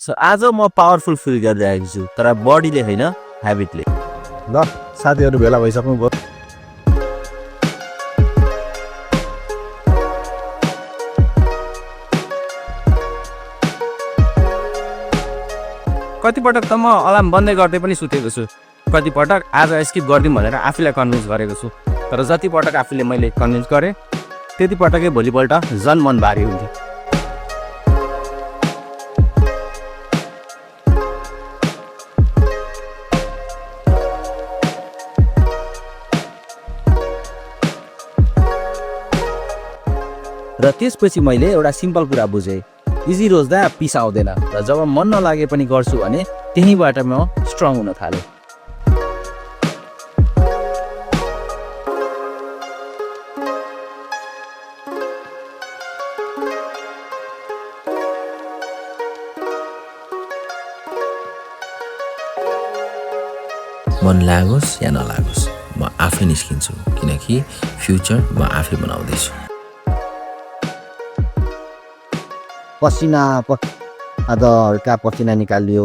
So आज म powerful feel गरिरहेको छु तर बडीले होइन ह्याबिटले। ल साथीहरू भेला भइसक्नु भयो। कतिपटक त म अलार्म बन्दै गर्दै पनि सुतेको छु, कतिपटक आज स्किप गरिदिउँ भनेर आफूलाई कन्भिन्स गरेको छु। तर जति पटक आफूले मैले कन्भिन्स गरेँ त्यति पटकै भोलिपल्ट झन् मन भारी हुन्थ्यो। र त्यसपछि मैले एउटा सिम्पल कुरा बुझेँ, इजी रोज्दा पिस आउँदैन र जब मन नलागे पनि गर्छु भने त्यहीँबाट म स्ट्रङ हुन थालेँ। मन लागोस् या नलागोस् म आफै निस्किन्छु, किनकि फ्युचर म आफै बनाउँदैछु। पसिना आधा हल्का पसिना निकालियो,